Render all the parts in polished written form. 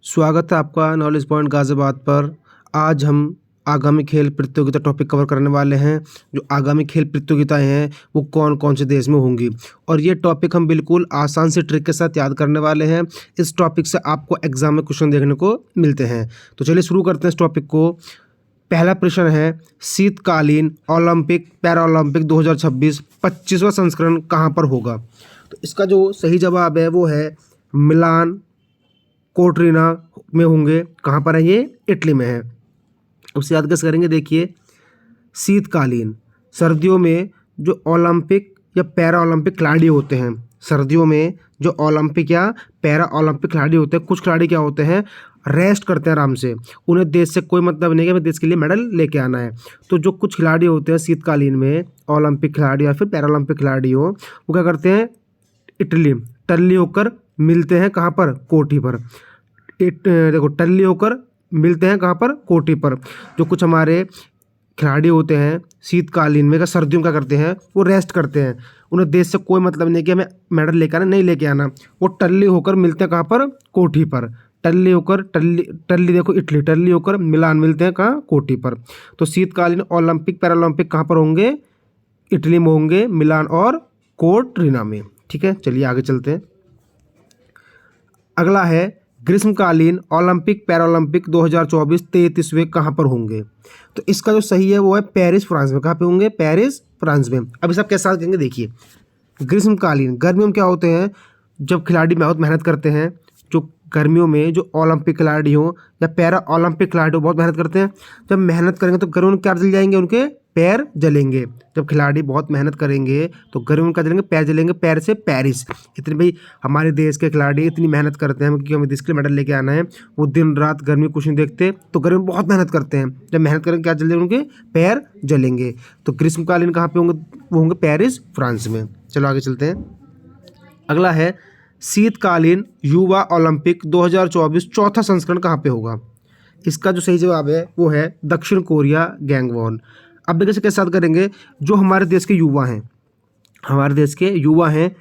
स्वागत है आपका नॉलेज पॉइंट गाज़ियाबाद पर। आज हम आगामी खेल प्रतियोगिता टॉपिक कवर करने वाले हैं। जो आगामी खेल प्रतियोगिताएं हैं वो कौन कौन से देश में होंगी, और ये टॉपिक हम बिल्कुल आसान से ट्रिक के साथ याद करने वाले हैं। इस टॉपिक से आपको एग्जाम में क्वेश्चन देखने को मिलते हैं। तो चलिए शुरू करते हैं इस टॉपिक को। पहला प्रश्न है, शीतकालीन ओलंपिक पैरा ओलंपिक 2026 25वां संस्करण कहाँ पर होगा? तो इसका जो सही जवाब है वो है मिलान कोर्टिना में होंगे। कहाँ पर है ये? इटली में है। उससे याद कैसे करेंगे? देखिए, शीतकालीन सर्दियों में जो ओलंपिक या पैरा ओलंपिक खिलाड़ी होते हैं, सर्दियों में जो ओलंपिक या पैरा ओलंपिक खिलाड़ी होते हैं, कुछ खिलाड़ी क्या होते हैं, रेस्ट करते हैं आराम से। उन्हें देश से कोई मतलब नहीं है कि हमें देश के लिए मेडल लेके आना है। तो जो कुछ खिलाड़ी होते हैं शीतकालीन में, ओलंपिक खिलाड़ी या फिर पैरा ओलंपिक खिलाड़ी हो, वो क्या करते हैं, इटली टल्ली होकर मिलते हैं। कहाँ पर? कोठी पर। देखो, टल्ली होकर मिलते हैं कहाँ पर? कोठी पर। जो कुछ हमारे खिलाड़ी होते हैं शीतकालीन में, सर्दियों में क्या करते हैं, वो रेस्ट करते हैं। उन्हें देश से कोई मतलब नहीं कि हमें मेडल लेकर आना, नहीं लेके आना। वो टल्ली होकर मिलते हैं कहाँ पर? कोठी पर। टल्ली होकर टल्ली देखो इटली, टल्ली होकर मिलान मिलते हैं कहाँ? कोठी पर। तो शीतकालीन ओलंपिक पैरा ओलंपिक कहाँ पर होंगे? इटली में होंगे, मिलान और कोर्टिना में। ठीक है, चलिए आगे चलते हैं। अगला है, ग्रीष्मकालीन ओलंपिक पैरालंपिक 2024 33वें कहाँ पर होंगे? तो इसका जो सही है वो है पेरिस फ्रांस में। कहाँ पे होंगे? पेरिस फ्रांस में। अब इस आप कैसे कहेंगे? देखिए, ग्रीष्मकालीन गर्मियों में क्या होते हैं, जब खिलाड़ी बहुत मेहनत करते हैं। जो गर्मियों में जो ओलंपिक खिलाड़ी हो या पैरा ओलंपिक खिलाड़ी हो, बहुत मेहनत करते हैं। जब मेहनत करेंगे तो गर्मियों में क्या जल जाएंगे? उनके पैर जलेंगे। जब खिलाड़ी बहुत मेहनत करेंगे तो गर्मियों में क्या जलेंगे? पैर जलेंगे। पैर से पेरिस। इतने भाई हमारे देश के खिलाड़ी इतनी मेहनत करते हैं क्योंकि हमें देश के लिए मेडल लेके आना है। वो दिन रात गर्मी कुछ नहीं देखते, तो गर्मी में बहुत मेहनत करते हैं। जब मेहनत करेंगे क्या जलेंगे? उनके पैर जलेंगे। तो ग्रीष्मकालीन कहाँ पे होंगे? वो होंगे पेरिस फ्रांस में। चलो आगे चलते हैं। अगला है, शीतकालीन युवा ओलंपिक 2024 चौथा संस्करण कहाँ पे होगा? इसका जो सही जवाब है वो है दक्षिण कोरिया गैंगवॉन। अब देखिए कैसे साथ करेंगे। जो हमारे देश के युवा हैं, हमारे देश के युवा हैं,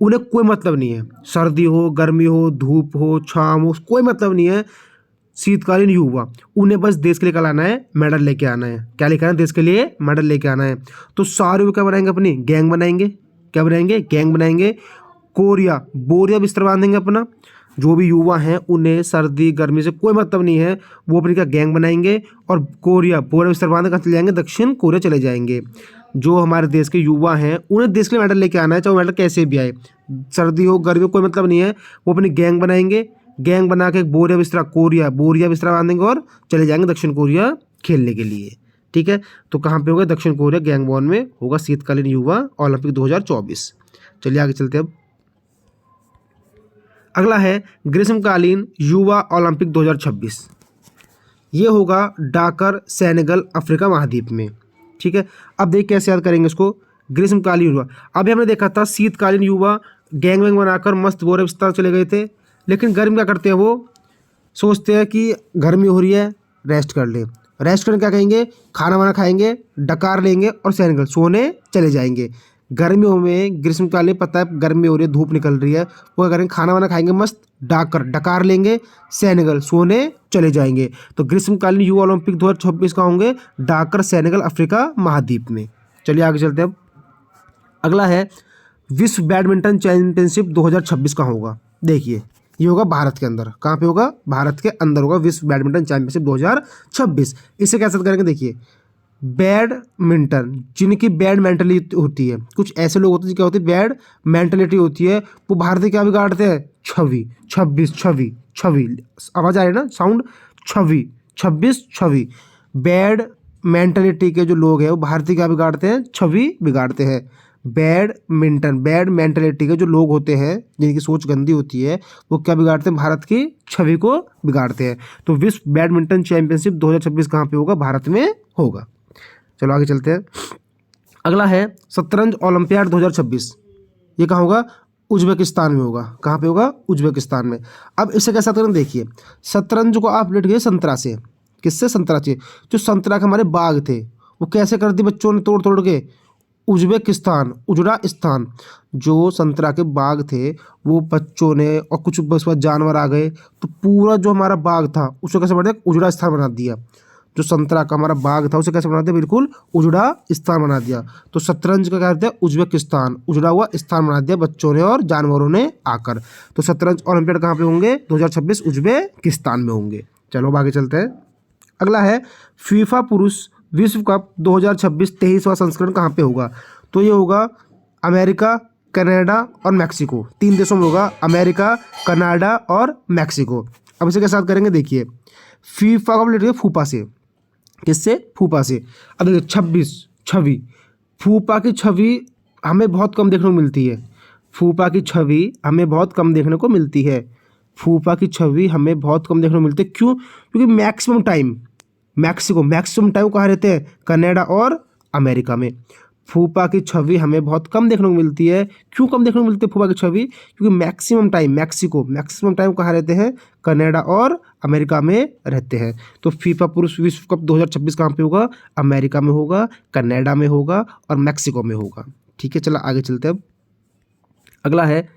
उन्हें कोई मतलब नहीं है, सर्दी हो, गर्मी हो, धूप हो, छाँव हो, कोई मतलब नहीं है। शीतकालीन युवा, उन्हें बस देश के लिए क्या लाना है? मेडल लेके आना है। क्या लेके आना है? देश के लिए मेडल लेके आना है। तो सारे वो क्या बनाएंगे? अपनी गैंग बनाएंगे। क्या बनाएंगे? गैंग बनाएंगे। कोरिया बोरिया बिस्तर बांधेंगे अपना। जो भी युवा हैं उन्हें सर्दी गर्मी से कोई मतलब नहीं है, वो अपनी क्या गैंग बनाएंगे और कोरिया बोरिया बिस्तर बांध कहाँ चले जाएंगे? दक्षिण कोरिया चले जाएंगे। जो हमारे देश के युवा हैं उन्हें देश के लिए मेडल लेके आना है, चाहे वो मेडल कैसे भी आए, सर्दी हो गर्मी हो, कोई मतलब नहीं है। वो अपनी गैंग बनाएंगे। गैंग बना के बोरिया बिस्तरा बोरिया बिस्तरा बांधेंगे और चले जाएंगे दक्षिण कोरिया खेलने के लिए। ठीक है, तो कहाँ पे होगा? दक्षिण कोरिया गैंगवॉन में होगा शीतकालीन युवा ओलंपिक 2024। चलिए आगे चलते हैं अब। अगला है, ग्रीष्मकालीन युवा ओलंपिक 2026। ये होगा डाकर, सेनेगल, अफ्रीका महाद्वीप में। ठीक है, अब देखिए कैसे याद करेंगे इसको। ग्रीष्मकालीन युवा, अभी हमने देखा था शीतकालीन युवा गैंग वैंग बनाकर मस्त बोरे बिस्तर चले गए थे। लेकिन गर्मी क्या करते हैं? वो सोचते हैं कि गर्मी हो रही है, रेस्ट कर ले। रेस्ट करने क्या कहेंगे? खाना वाना खाएंगे, डकार लेंगे और सेनेगल सोने चले जाएंगे। गर्मियों में ग्रीष्मकालीन पता है गर्मी हो रही है, धूप निकल रही है, वो क्या करेंगे? खाना वाना खाएंगे, मस्त डकार लेंगे, सेनेगल सोने चले जाएंगे। तो ग्रीष्मकालीन युवा ओलंपिक 2026 का होंगे डाकर, सेनेगल, अफ्रीका महाद्वीप में। चलिए आगे चलते हैं अब। अगला है, विश्व बैडमिंटन चैंपियनशिप 2026 का होगा। देखिए, ये होगा भारत के अंदर। कहाँ पे होगा? भारत के अंदर होगा विश्व बैडमिंटन चैंपियनशिप 2026। इसे कैसे करेंगे? देखिए, बैडमिंटन, जिनकी बैड मेंटलिटी होती है, कुछ ऐसे लोग होते हैं क्या होती है? बैड मेंटलिटी होती है, वो भारत क्या बिगाड़ते हैं? छवि, 26 छवि, छवि, आवाज आ रही है ना साउंड? छवि 26 छवि। बैड मेंटलिटी के जो लोग हैं वो भारतीय क्या बिगाड़ते हैं? छवि बिगाड़ते हैं। बैड मेंटलिटी के जो लोग होते हैं, जिनकी सोच गंदी होती है, वो क्या बिगाड़ते हैं? भारत की छवि को बिगाड़ते हैं। तो विश्व बैडमिंटन चैंपियनशिप 2026 कहाँ पे होगा? भारत में होगा। चलो आगे चलते हैं। अगला है, शतरंज ओलंपियाड 2026। ये कहाँ होगा? उज्बेकिस्तान में होगा। कहाँ पे होगा? उज्बेकिस्तान में। अब इसे कैसा करें? देखिए, शतरंज को आप लेट गए संतरा से। किससे? संतरा से। जो संतरा के हमारे बाग थे वो कैसे कर दिए बच्चों ने? तोड़ तोड़ के उज्बेकिस्तान, उजड़ास्तान। जो संतरा के बाग थे वो बच्चों ने और कुछ बस बाद जानवर आ गए तो पूरा जो हमारा बाग था उसको कैसे बना दिया, उजड़ास्तान बना दिया। जो संतरा का हमारा बाग था उसे कैसे बना दिया, बिल्कुल उजड़ास्तान बना दिया। तो शतरंज का क्या कहते हैं, उज्बेकिस्तान, उजड़ा हुआ स्थान बना दिया बच्चों ने और जानवरों ने आकर। तो शतरंज ओलंपियाड कहाँ पे होंगे, 2026 उज्बेकिस्तान में होंगे। चलो अब आगे चलते हैं। अगला है फीफा पुरुष विश्व कप 2026 23वां संस्करण कहाँ पे होगा। तो ये होगा अमेरिका, कनाडा और मैक्सिको, 3 देशों में होगा, अमेरिका, कनाडा और मैक्सिको। अब इसे कैसे याद करेंगे, देखिए फीफा का रिलेटेड फूफा से, किससे, फूफा से। अब देखिए 26 छवि, फूफा की छवि हमें बहुत कम देखने को मिलती है। फूफा की छवि हमें बहुत कम देखने को मिलती है। फूफा की छवि हमें बहुत कम देखने को मिलती है, क्यों, क्योंकि मैक्सिमम टाइम मैक्सिमम टाइम कहाँ रहते हैं, कनाडा और अमेरिका में। फूफा की छवि हमें बहुत कम देखने को मिलती है। क्यों कम देखने को मिलती है फूफा की छवि, क्योंकि मैक्सिमम टाइम मैक्सिमम टाइम कहाँ रहते हैं, कनाडा और अमेरिका में रहते हैं। तो फीफा पुरुष विश्व कप 2026 कहाँ पे होगा, अमेरिका में होगा, कनाडा में होगा और मैक्सिको में होगा। ठीक है, चलो आगे चलते हैं। अब अगला है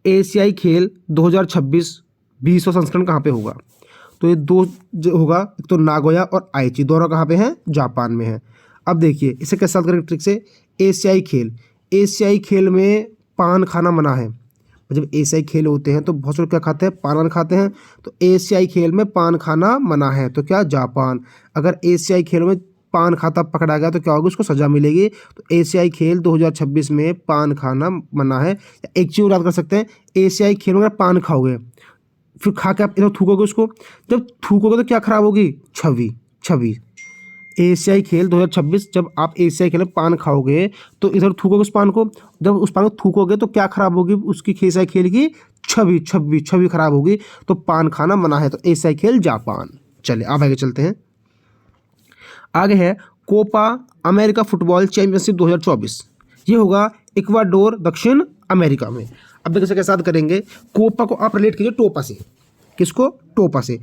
एशियाई खेल 2026 20वां संस्करण कहाँ पे होगा। तो ये दो जो होगा, एक तो नागोया और आइची, दोनों कहाँ पे हैं, जापान में हैं। अब देखिए इसे कैसे याद करेंगे ट्रिक से। एशियाई खेल में पान खाना मना है। जब एशियाई खेल होते हैं तो बहुत से लोग क्या खाते हैं, पान खाते हैं। तो एशियाई खेल में पान खाना मना है, तो क्या, जापान। अगर एशियाई खेल में पान खाता पकड़ा गया तो क्या होगा, उसको सजा मिलेगी। तो एशियाई खेल 2026 में पान खाना मना है। एक चीज़ याद कर सकते हैं, एशियाई खेल में अगर पान खाओगे फिर खा के आप इधर थूकोगे उसको, जब थूकोगे तो क्या खराब होगी, छवि। एशियाई खेल 2026 जब आप एशियाई खेल में पान खाओगे तो इधर थूकोगे उस पान को, जब उस पान को थूकोगे तो क्या खराब होगी, उसकी एशियाई खेल की छवि खराब होगी। तो पान खाना मना है, तो एशियाई खेल जापान। चलिए अब आगे चलते हैं। आगे है कोपा अमेरिका फुटबॉल चैंपियनशिप 2024, ये होगा इक्वाडोर, दक्षिण अमेरिका में। अब देखिए कैसे याद करेंगे, कोपा को आप रिलेट कीजिए टोपा से। किसको, टोपा से।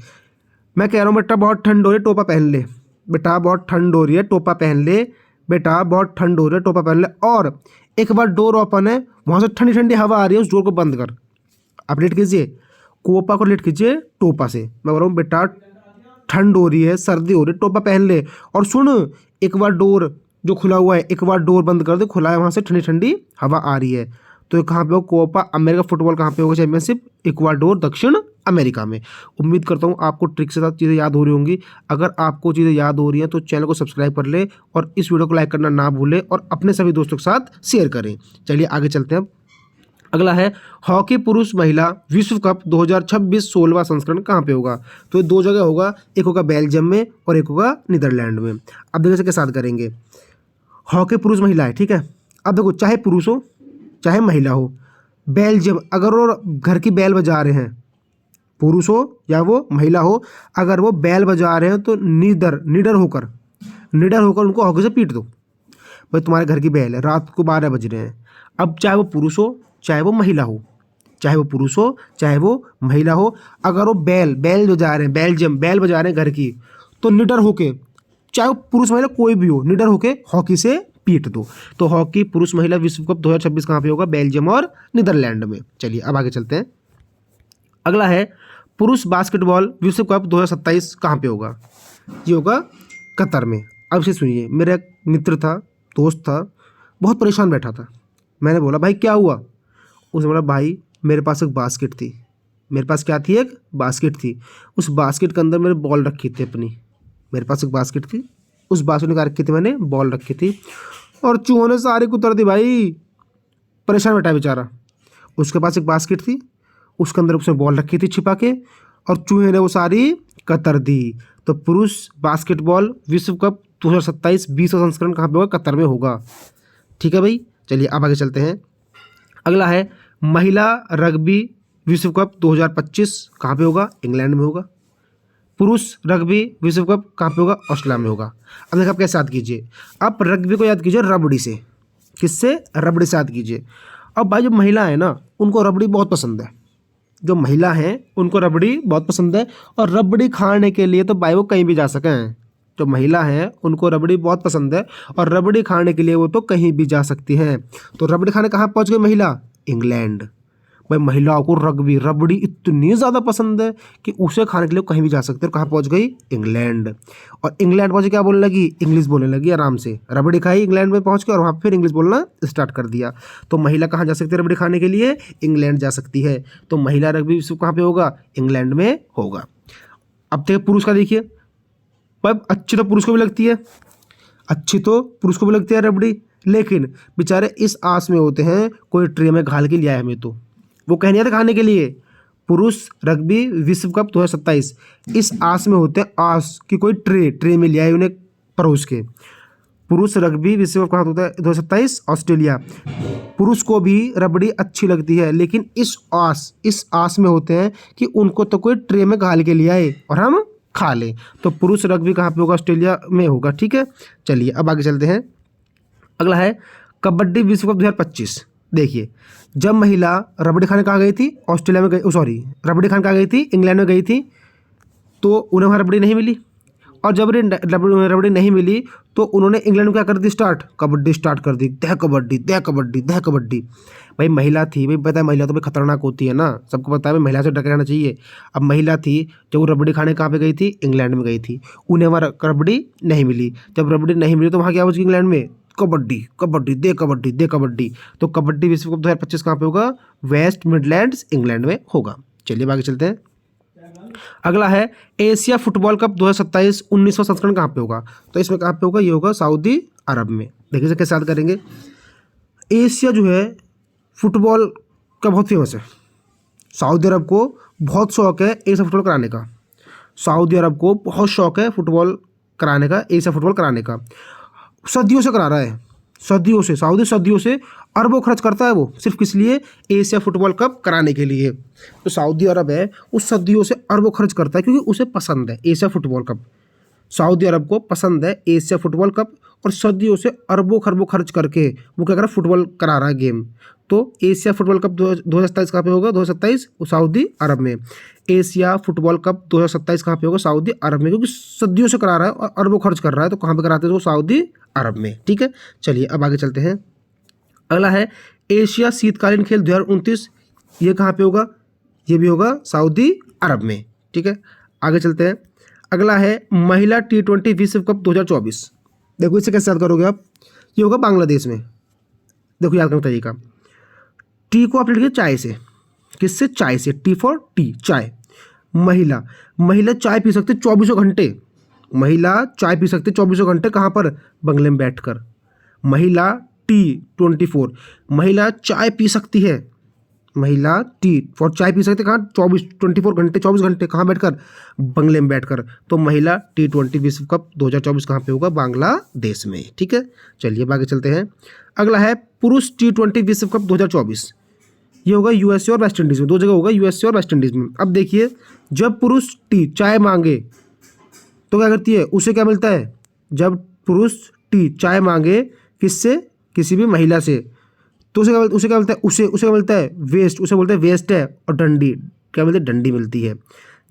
मैं कह रहा हूँ बेटा बहुत ठंड हो रही है, टोपा पहन ले, बेटा बहुत ठंड हो रही है, टोपा पहन ले, बेटा बहुत ठंड हो रही है, टोपा पहन ले। और एक बार डोर ओपन है, वहाँ से ठंडी ठंडी हवा आ रही है, उस डोर को बंद कर। आप रिलेट कीजिए, कोपा को रिलेट कीजिए टोपा से। मैं बोल रहा हूँ बेटा ठंड हो रही है, सर्दी हो रही है, टोपा पहन ले। और सुन, एक बार डोर जो खुला हुआ है, एक बार डोर बंद कर दे, खुला है, वहाँ से ठंडी ठंडी हवा आ रही है। तो कहाँ पे होगा, कोपा अमेरिका फुटबॉल कहाँ पे होगा चैंपियनशिप, इक्वाडोर, दक्षिण अमेरिका में। उम्मीद करता हूँ आपको ट्रिक से साथ चीज़ें याद हो रही होंगी। अगर आपको चीज़ें याद हो रही हैं तो चैनल को सब्सक्राइब कर ले और इस वीडियो को लाइक करना ना भूलें और अपने सभी दोस्तों के साथ शेयर करें। चलिए आगे चलते हैं। अगला है हॉकी पुरुष महिला विश्व कप 2026 16वां संस्करण कहाँ पे होगा। तो ये 2 जगह होगा, एक होगा बेल्जियम में और एक होगा नीदरलैंड में। अब देखो कैसे याद करेंगे। हॉकी पुरुष महिला है, ठीक है। अब देखो चाहे पुरुष हो चाहे महिला हो, बेल्जियम अगर वो घर की बैल बजा रहे हैं, पुरुष हो या वो महिला हो, अगर वो बैल बजा रहे हैं तो निडर होकर उनको हॉकी से पीट दो। भाई तुम्हारे घर की बैल है, रात को 12 बज रहे हैं। अब चाहे वो पुरुष हो चाहे वो महिला हो, अगर वो बैल बजा रहे हैं, बेल्जियम बैल बजा रहे हैं घर की, तो निडर होके, चाहे वो पुरुष महिला कोई भी हो, निडर होके हॉकी से पीट दो। तो हॉकी पुरुष महिला विश्व कप 2026 कहाँ पे होगा, बेल्जियम और नीदरलैंड में। चलिए अब आगे चलते हैं। अगला है पुरुष बास्केटबॉल विश्व कप 2027 कहाँ पे होगा। ये होगा कतर में। अब से सुनिए, मेरा एक मित्र था, दोस्त था, बहुत परेशान बैठा था। मैंने बोला भाई क्या हुआ। उसने बोला भाई मेरे पास एक बास्केट थी। मेरे पास क्या थी, एक बास्केट थी। उस बास्केट के अंदर मैंने बॉल रखी थी अपनी। मेरे पास एक बास्केट थी, उस बास्केट में रखी थी, मैंने बॉल रखी थी और चूहों ने सारी कुतर दी। भाई परेशान बैठा बेचारा। उसके पास एक बास्केट थी, उसके अंदर उसने बॉल रखी थी छिपा के और चूहे ने वो सारी कतर दी। तो पुरुष बास्केटबॉल विश्व कप 2027 20वां संस्करण कहाँ पे होगा, कतर में होगा। ठीक है भाई, चलिए अब आगे चलते हैं। अगला है महिला रग्बी विश्व कप 2025 कहाँ पे होगा, इंग्लैंड में होगा। पुरुष रग्बी विश्व कप कहाँ पे होगा, ऑस्ट्रेलिया में होगा। अब देखिए आप कैसे याद कीजिए, आप रग्बी को याद कीजिए रबड़ी से। किससे, रबड़ी से याद कीजिए। अब भाई जो महिला है ना, उनको रबड़ी बहुत पसंद है। जो महिला हैं उनको रबड़ी बहुत पसंद है और रबड़ी खाने के लिए तो भाई वो कहीं भी जा सकें। जो महिला हैं उनको रबड़ी बहुत पसंद है और रबड़ी खाने के लिए वो तो कहीं भी जा सकती हैं। तो रबड़ी खाने कहाँ पहुँच गई महिला? इंग्लैंड। भाई महिलाओं को रबड़ी इतनी ज़्यादा पसंद है कि उसे खाने के लिए कहीं भी जा सकते हैं। और कहाँ पहुँच गई? इंग्लैंड। और इंग्लैंड पहुँच क्या बोलने लगी? इंग्लिश बोलने लगी आराम से। रबड़ी खाई इंग्लैंड में पहुँच के और वहाँ फिर इंग्लिश बोलना स्टार्ट कर दिया। तो महिला कहाँ जा सकती है रबड़ी खाने के लिए? इंग्लैंड जा सकती है। तो महिला रग्बी विश्व कहाँ पे होगा? इंग्लैंड में होगा। अब देखिए पुरुष का, देखिए पर अच्छी तो पुरुष को भी लगती है, अच्छी तो पुरुष को भी लगती है रबड़ी, लेकिन बेचारे इस आस में होते हैं कोई ट्रे में घाल के लिया है हमें, तो वो कह नहीं आते खाने के लिए। पुरुष रग्बी विश्व कप 2027 इस आस में होते हैं, आस कि कोई ट्रे में लिया है उन्हें परोस के। पुरुष रग्बी विश्व कप कहाँ होता है? 2027 ऑस्ट्रेलिया। पुरुष को भी रबड़ी अच्छी लगती है, लेकिन इस आस में होते हैं कि उनको तो कोई ट्रे में घाल के लिया है और हम खा लें। तो पुरुष रग्बी कहाँ पे होगा? ऑस्ट्रेलिया में होगा। ठीक है, चलिए अब आगे चलते हैं। अगला है कबड्डी विश्व कप 2025। देखिए जब महिला रबड़ी खाने कहाँ गई थी? ऑस्ट्रेलिया में गई, सॉरी रबड़ी खाने कहाँ गई थी? इंग्लैंड में गई थी। तो उन्हें वहाँ रबड़ी नहीं मिली, और जब रबड़ी नहीं मिली तो उन्होंने इंग्लैंड में क्या कर दी? कबड्डी स्टार्ट कर दी। दह कबड्डी, दह कबड्डी, दह कबड्डी। भाई महिला थी, भाई पता है महिला तो भाई खतरनाक होती है ना, सबको पता है भाई महिला से डर के रहना चाहिए। अब महिला थी, जब वो रबड़ी खाने कहाँ पे गई थी? इंग्लैंड में गई थी। उन्हें वहाँ रबड़ी नहीं मिली। जब रबड़ी नहीं मिली तो वहाँ क्या हो इंग्लैंड में? कबड्डी कबड्डी, दे कबड्डी, दे कबड्डी। तो कबड्डी विश्व कप 2025 कहाँ पे होगा? वेस्ट मिडलैंड्स इंग्लैंड में होगा। चलिए आगे चलते हैं। अगला है एशिया फुटबॉल कप 2027 19वां संस्करण कहाँ पे होगा? तो इसमें कहाँ पे होगा? ये होगा सऊदी अरब में। देखिए कैसे याद करेंगे। एशिया जो है फुटबॉल का बहुत फेमस है। सऊदी अरब को बहुत शौक है एशिया फुटबॉल कराने का। सऊदी अरब को बहुत शौक है फुटबॉल कराने का, एशिया फुटबॉल कराने का। सदियों से करा रहा है, सदियों से। सऊदी सदियों से अरबों खर्च करता है वो सिर्फ किस लिए? एशिया फुटबॉल कप कराने के लिए। तो सऊदी अरब है उस सदियों से अरबों खर्च करता है क्योंकि उसे पसंद है एशिया फुटबॉल कप। सऊदी अरब को पसंद है एशिया फुटबॉल कप और सदियों से अरबों खरबों खर्च करके वो क्या कर रहा है? फुटबॉल करा रहा है गेम। तो एशिया फुटबॉल कप 2027 कहाँ पे होगा? 2027 सऊदी अरब में। एशिया फुटबॉल कप 2027 कहाँ पे होगा? सऊदी अरब में, क्योंकि सदियों से करा रहा है और अरबों खर्च कर रहा है। तो कहाँ पे कराते हैं? तो सऊदी अरब में। ठीक है, चलिए अब आगे चलते हैं। अगला है एशिया शीतकालीन खेल 2029। ये कहाँ पे होगा? ये भी होगा सऊदी अरब में। ठीक है, आगे चलते हैं। अगला है महिला T20 विश्व कप 2024। देखो इसे कैसे याद करोगे आप? ये होगा बांग्लादेश में। देखो याद करने का तरीका, टी को आप लिखिए चाय से। किससे? चाय से। टी फॉर टी, चाय। महिला चाय पी सकते 24 घंटे। महिला चाय पी सकते 24 घंटे। कहाँ पर? बंगले में बैठकर। महिला T24, महिला चाय पी सकती है। महिला टी फॉर चाय पी सकते कहाँ? 24 घंटे। कहाँ बैठकर? बंगले में बैठकर। तो महिला T20 विश्व कप 2024 कहाँ पे होगा? बांग्लादेश में। ठीक है, चलिए अब आगे चलते हैं। अगला है पुरुष T20 विश्व कप 2024। ये होगा यूएसए और वेस्ट इंडीज़ में। दो जगह होगा, यूएसए और वेस्ट इंडीज़ में। अब देखिए जब पुरुष टी चाय मांगे तो क्या करती है? उसे क्या मिलता है? जब पुरुष टी चाय मांगे किससे? किसी भी महिला से, तो उसे क्या मिलता है? उसे क्या मिलता है? वेस्ट। उसे बोलते हैं वेस्ट है। और डंडी क्या मिलती है? डंडी मिलती है।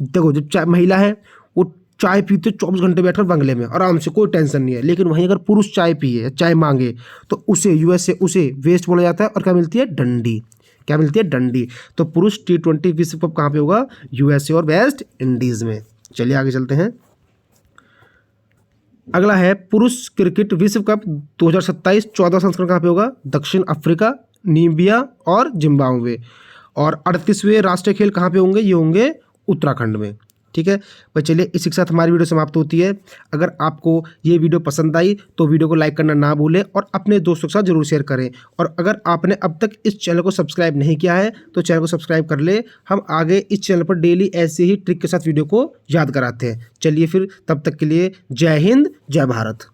देखो जब महिला है वो चाय पीते 24 घंटे बैठकर बंगले में आराम से, कोई टेंशन नहीं है। लेकिन वहीं अगर पुरुष चाय पिए, चाय मांगे, तो उसे यूएसए उसे वेस्ट बोला जाता है। और क्या मिलती है? डंडी। क्या मिलती है? डंडी। तो पुरुष T20 विश्व कप कहाँ पे होगा? यूएसए और वेस्ट इंडीज़ में। चलिए आगे चलते हैं। अगला है पुरुष क्रिकेट विश्व कप 2027 14वां संस्करण कहाँ पे होगा? दक्षिण अफ्रीका, नामीबिया और जिम्बाब्वे। और 38वें राष्ट्रीय खेल कहाँ पे होंगे? ये होंगे उत्तराखंड में। ठीक है भाई, चलिए इसी के साथ हमारी वीडियो समाप्त होती है। अगर आपको ये वीडियो पसंद आई तो वीडियो को लाइक करना ना भूलें और अपने दोस्तों के साथ जरूर शेयर करें। और अगर आपने अब तक इस चैनल को सब्सक्राइब नहीं किया है तो चैनल को सब्सक्राइब कर ले। हम आगे इस चैनल पर डेली ऐसे ही ट्रिक के साथ वीडियो को याद कराते हैं। चलिए फिर तब तक के लिए जय हिंद, जय भारत।